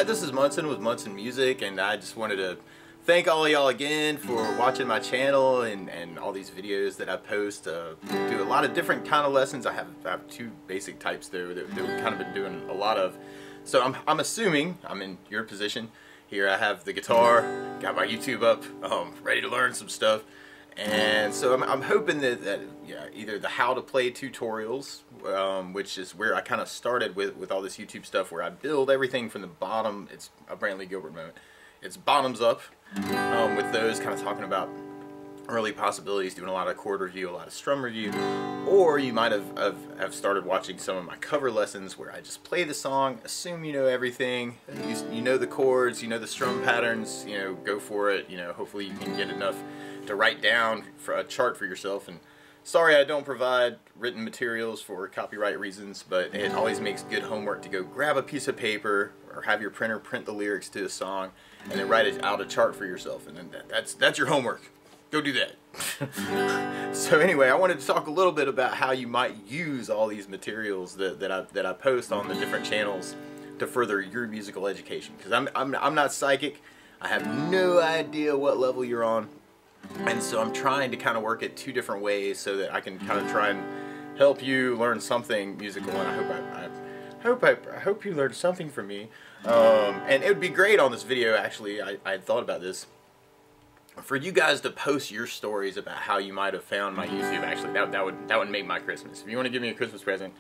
Hi, this is Munson with Munson Music, and I just wanted to thank all of y'all again for watching my channel and all these videos that I post. Do a lot of different kind of lessons. I have two basic types though that we've kind of been doing a lot of. So I'm assuming I'm in your position. Here I have the guitar, got my YouTube up, ready to learn some stuff. And so I'm hoping that yeah, either the how to play tutorials, which is where I kind of started with all this YouTube stuff, where I build everything from the bottom. It's a Brantley Gilbert moment. It's bottoms up, with those kind of talking about early possibilities, doing a lot of chord review, a lot of strum review. Or you might have started watching some of my cover lessons where I just play the song, assume you know everything, you know the chords, you know the strum patterns, you know, go for it, you know, hopefully you can get enough to write down for a chart for yourself. And sorry I don't provide written materials for copyright reasons, but it always makes good homework to go grab a piece of paper or have your printer print the lyrics to a song and then write out a chart for yourself, and then that's your homework. Go do that. So anyway, I wanted to talk a little bit about how you might use all these materials that I post on the different channels to further your musical education, because I'm not psychic. I have no idea what level you're on. And so I'm trying to kind of work it two different ways so that I can kind of try and help you learn something musical. And I hope you learned something from me. And it would be great on this video, actually, I had thought about this, for you guys to post your stories about how you might have found my YouTube. Actually, that would make my Christmas. If you want to give me a Christmas present,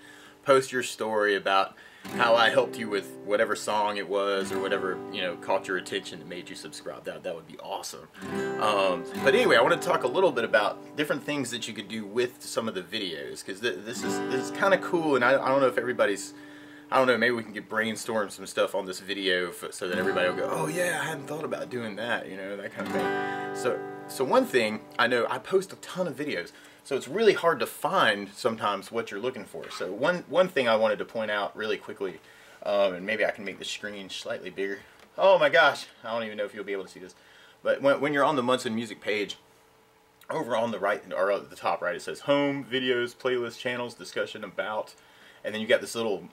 post your story about how I helped you with whatever song it was or whatever, you know, caught your attention and made you subscribe. That would be awesome. But anyway, I want to talk a little bit about different things that you could do with some of the videos, because this is kind of cool, and I don't know if everybody's, I don't know, maybe we can brainstorm some stuff on this video so that everybody will go, oh yeah, I hadn't thought about doing that, you know, that kind of thing. So one thing, I know I post a ton of videos, so it's really hard to find sometimes what you're looking for. So one thing I wanted to point out really quickly, and maybe I can make the screen slightly bigger. Oh my gosh, I don't even know if you'll be able to see this. But when you're on the Munson Music page, over on the right, or at the top right, it says Home, Videos, Playlist, Channels, Discussion, About, and then you got this little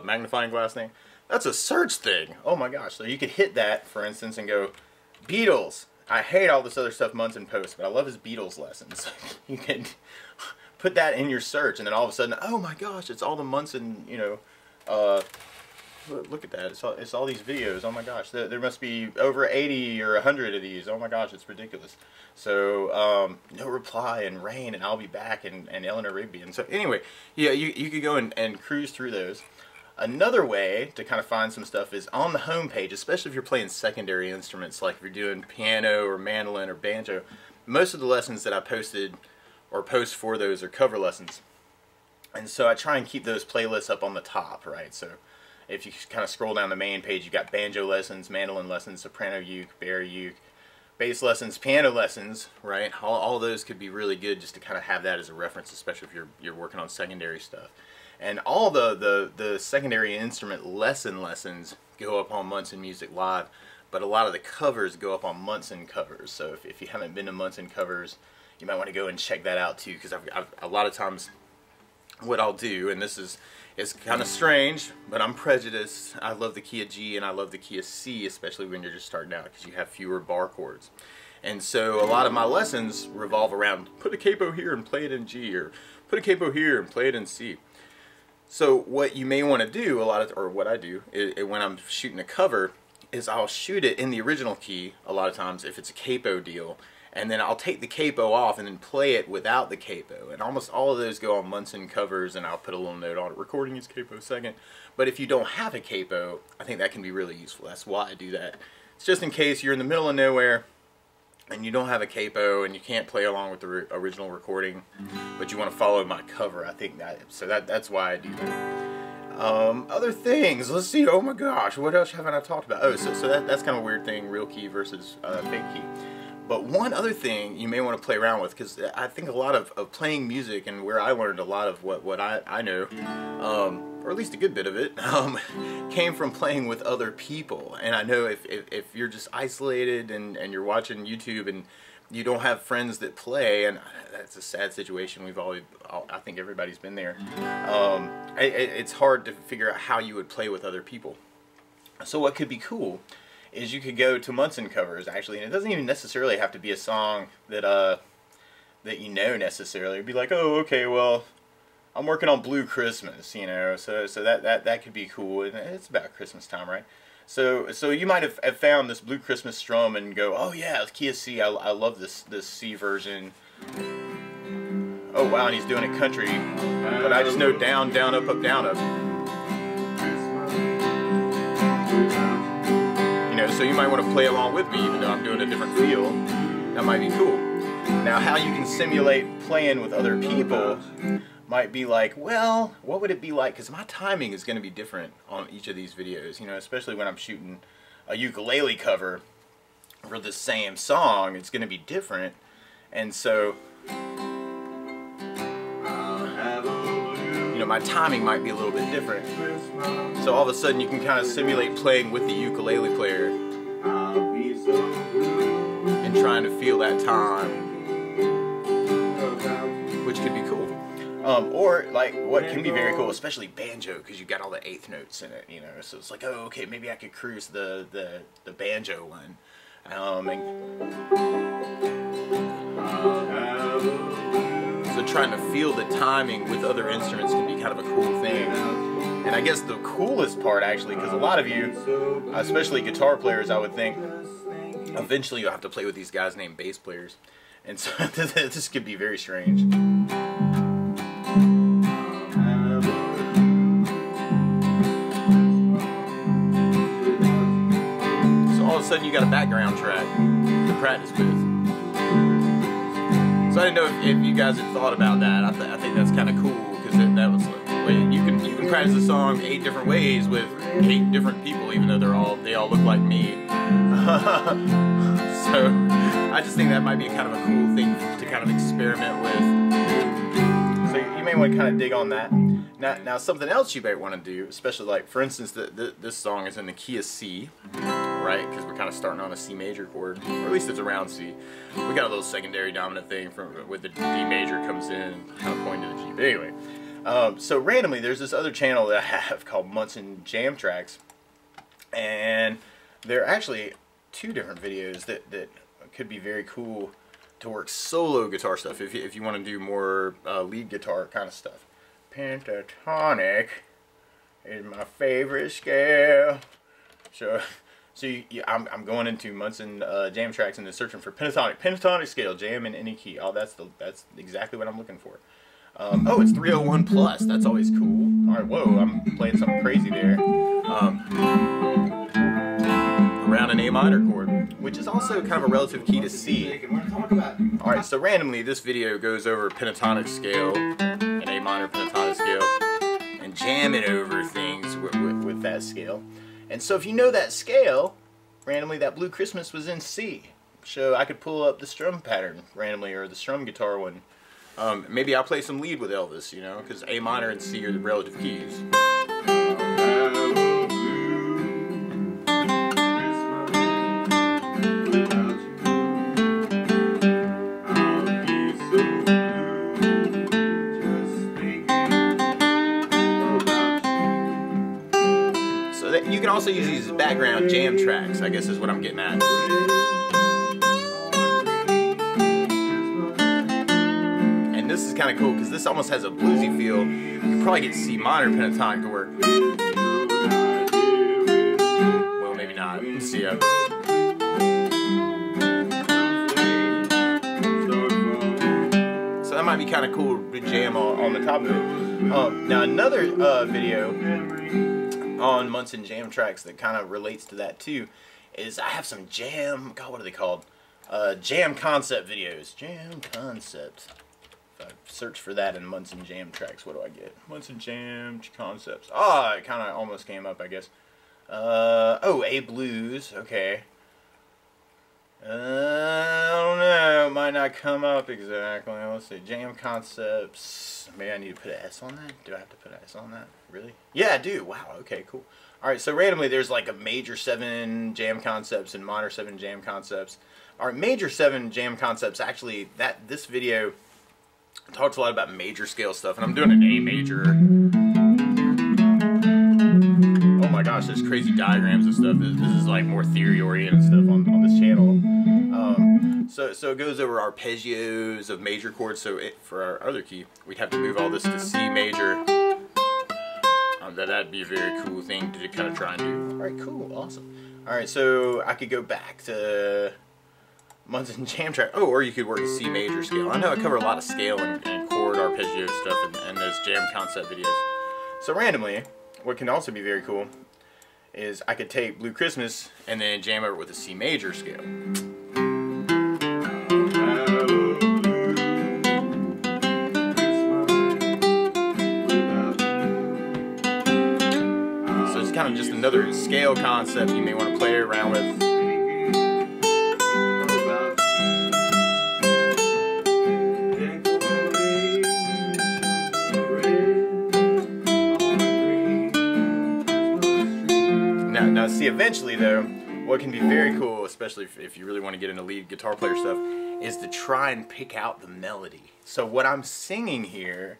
magnifying glass thing. That's a search thing. Oh my gosh. So you could hit that, for instance, and go, Beatles. I hate all this other stuff Munson posts, but I love his Beatles lessons. You can put that in your search, and then all of a sudden, oh my gosh, it's all the Munson, you know, look at that. It's all these videos. Oh my gosh, there must be over 80 or 100 of these. Oh my gosh, it's ridiculous. So, No Reply and Rain and I'll Be Back and Eleanor Rigby. And so anyway, yeah, you could go and cruise through those. Another way to kind of find some stuff is on the home page, especially if you're playing secondary instruments, like if you're doing piano or mandolin or banjo. Most of the lessons that I posted or post for those are cover lessons. And so I try and keep those playlists up on the top, right? So if you kind of scroll down the main page, you got banjo lessons, mandolin lessons, soprano uke, bass uke, bass lessons, piano lessons, right? All those could be really good just to kind of have that as a reference, especially if you're working on secondary stuff. And all the secondary instrument lessons go up on Munson Music Live, but a lot of the covers go up on Munson Covers. So if you haven't been to Munson Covers, you might want to go and check that out too, because a lot of times what I'll do, and this is kind of strange, but I'm prejudiced. I love the key of G and I love the key of C, especially when you're just starting out, because you have fewer bar chords. And so a lot of my lessons revolve around put a capo here and play it in G, or put a capo here and play it in C. So what you may want to do, or what I do, is when I'm shooting a cover, is I'll shoot it in the original key a lot of times if it's a capo deal, and then I'll take the capo off and then play it without the capo. And almost all of those go on Munson Covers, and I'll put a little note on it, recording is capo second. But if you don't have a capo, I think that can be really useful. That's why I do that. It's just in case you're in the middle of nowhere and you don't have a capo and you can't play along with the original recording, but you want to follow my cover. I think that's why I do that. Other things, let's see. Oh my gosh, what else haven't I talked about? Oh, so that's kind of a weird thing, real key versus fake key. But one other thing you may want to play around with, because I think a lot of playing music, and where I learned a lot of what I know, or at least a good bit of it, came from playing with other people. And I know if you're just isolated and you're watching YouTube and you don't have friends that play, and that's a sad situation. I think everybody's been there. It's hard to figure out how you would play with other people. So what could be cool is you could go to Munson covers, actually, and it doesn't even necessarily have to be a song that that you know necessarily. It'd be like, oh, okay, well, I'm working on Blue Christmas, you know, so that could be cool, and it's about Christmas time, right? So you might have found this Blue Christmas strum and go, oh yeah, key of C, I love this C version. Oh wow, and he's doing it country, but I just know down, down, up, up, down, up. You know, so you might want to play along with me, even though I'm doing a different feel. That might be cool. Now, how you can simulate playing with other people might be like, well, what would it be like? Because my timing is going to be different on each of these videos, you know, especially when I'm shooting a ukulele cover for the same song. It's going to be different, and so, you know, my timing might be a little bit different. So all of a sudden you can kind of simulate playing with the ukulele player and trying to feel that time, which could be cool. Or like what can be very cool, especially banjo, because you've got all the eighth notes in it, you know. So it's like, oh, okay, maybe I could cruise the banjo one. So trying to feel the timing with other instruments can be kind of a cool thing. And I guess the coolest part, actually, because a lot of you, especially guitar players, I would think, eventually you'll have to play with these guys named bass players. And so this could be very strange. So all of a sudden you got a background track to practice with. So I didn't know if you guys had thought about that. I think that's kind of cool, because that was like, you can practice the song 8 different ways with 8 different people, even though they all look like me. So I just think that might be kind of a cool thing to kind of experiment with. So you may want to kind of dig on that. Now something else you might want to do, especially like, for instance, this song is in the key of C, right? Because we're kind of starting on a C major chord, or at least it's around C. We got a little secondary dominant thing with the D major comes in and kind of pointing to the G. But anyway, so randomly there's this other channel that I have called MunsonJamTracks, and there are actually 2 different videos that could be very cool to work solo guitar stuff if you want to do more lead guitar kind of stuff. Pentatonic is my favorite scale. So I'm going into MunsonJamTracks and then searching for pentatonic scale, jam in any key. Oh, that's exactly what I'm looking for. Oh, it's 301 plus. That's always cool. All right, whoa, I'm playing something crazy there. Around an A minor chord, which is also kind of a relative key to C. All right, so randomly this video goes over pentatonic scale, an A minor pentatonic scale, and jamming over things with that scale. And so if you know that scale, randomly that Blue Christmas was in C. So I could pull up the strum pattern randomly, or the strum guitar one. Maybe I'll play some lead with Elvis, you know, because A minor and C are the relative keys. So that you can also use these as background jam tracks, I guess is what I'm getting at. This is kind of cool because this almost has a bluesy feel. You can probably get C minor pentatonic to work. Well, maybe not. Let's see. So that might be kind of cool to jam on the top of it. Now another video on MunsonJamTracks that kind of relates to that too is I have some jam. God, what are they called? Jam concept videos. Jam concepts. If I search for that in MunsonJamTracks, what do I get? Munson Jam Concepts. Ah, it kind of almost came up, I guess. Oh, A Blues. Okay. I don't know. It might not come up exactly. Let's see. Jam Concepts. Maybe I need to put an S on that? Do I have to put an S on that? Really? Yeah, I do. Wow. Okay, cool. Alright, so randomly there's like a major 7 jam concepts and minor 7 jam concepts. Alright, major 7 jam concepts, actually, this video talks a lot about major scale stuff, and I'm doing an A major. Oh my gosh, gosh, there's crazy diagrams and stuff. This is like more theory oriented stuff on this channel. So it goes over arpeggios of major chords. So for our other key, we'd have to move all this to C major. That'd be a very cool thing to kind of try and do. All right, cool, awesome. All right, so I could go back to MunsonJamTracks. Oh, or you could work a C major scale. I know I cover a lot of scale and chord arpeggio stuff in those jam concept videos. So randomly, what can also be very cool is I could take Blue Christmas and then jam over it with a C major scale. So it's kind of just another scale concept you may want to play around with. Now see, eventually though, what can be very cool, especially if you really want to get into lead guitar player stuff, is to try and pick out the melody. So what I'm singing here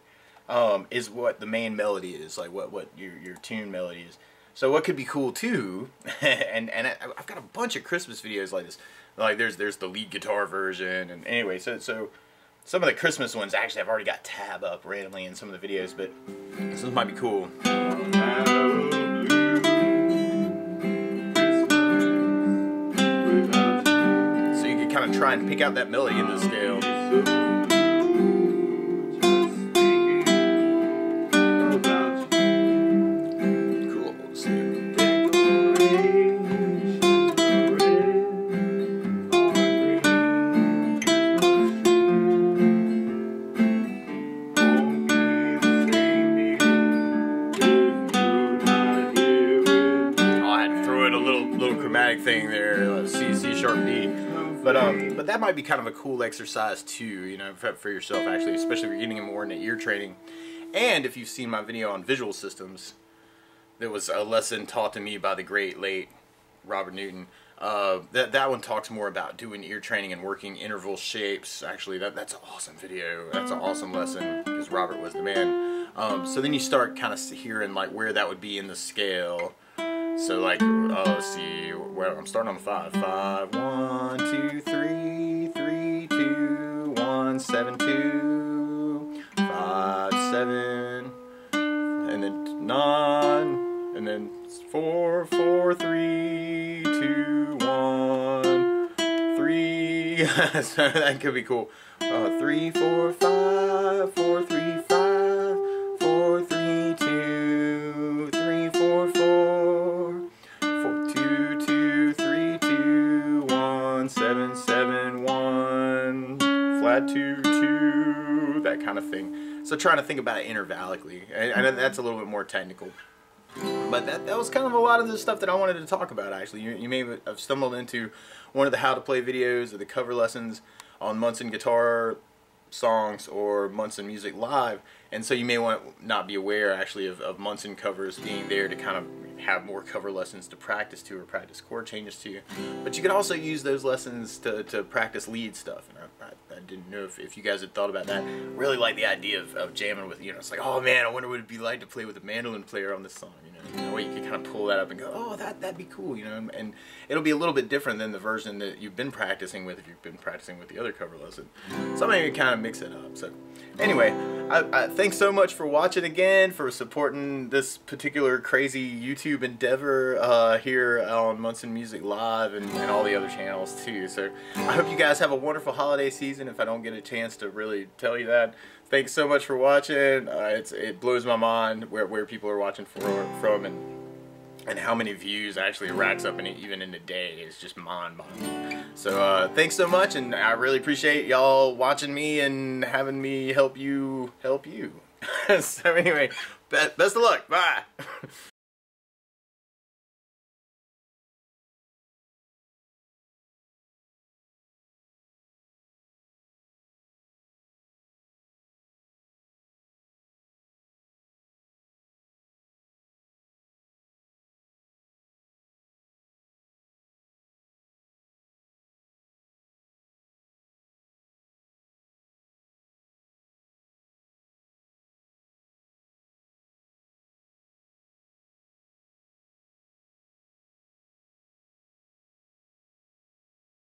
is what the main melody is, like what your tune melody is. So what could be cool too, and I've got a bunch of Christmas videos like this. Like there's the lead guitar version, and anyway, so some of the Christmas ones actually I've already got tab up randomly in some of the videos, but this one might be cool. Kind of try and pick out that melody in the scale. Cool. Let's see. Oh, I had to throw in a little chromatic thing there. C sharp D. But that might be kind of a cool exercise too, you know, for yourself actually, especially if you're getting more into ear training. And if you've seen my video on visual systems, there was a lesson taught to me by the great late Robert Newton. That one talks more about doing ear training and working interval shapes. Actually, that's an awesome video. That's an awesome lesson because Robert was the man. So then you start kind of hearing like where that would be in the scale. So like, let's see, well, I'm starting on the 5. 5, 1, 2, 3, 3, 2, 1, 7, 2, 5, 7, and then 9, and then 4, 4, 3, 2, 1, 3. So that could be cool. 3, 4, 5, 4, 3, 5, 4, 3, 2, 3, 4, 4, 2, 2, 3, 2, 1, 7, 7, 1, flat 2, 2, that kind of thing. So trying to think about it intervallically, and that's a little bit more technical. But that was kind of a lot of the stuff that I wanted to talk about actually. You may have stumbled into one of the how to play videos or the cover lessons on Munson guitar songs or Munson Music Live, and so you may not be aware actually of Munson covers being there to kind of have more cover lessons to practice to or practice chord changes to. But you could also use those lessons to practice lead stuff, and I didn't know if you guys had thought about that. Really like the idea of jamming with, you know, it's like, oh man, I wonder what it'd be like to play with a mandolin player on this song, you know. That way you can kind of pull that up and go, oh, that'd be cool, you know, and it'll be a little bit different than the version that you've been practicing with if you've been practicing with the other cover lesson. So I'm going to kind of mix it up. So anyway, thanks so much for watching again, for supporting this particular crazy YouTube endeavor here on Munson Music Live and all the other channels too. So I hope you guys have a wonderful holiday season if I don't get a chance to really tell you that. Thanks so much for watching. It blows my mind where people are watching from and how many views actually racks up even in a day. It's just mind-boggling. So thanks so much, and I really appreciate y'all watching me and having me help you. So anyway, best of luck. Bye.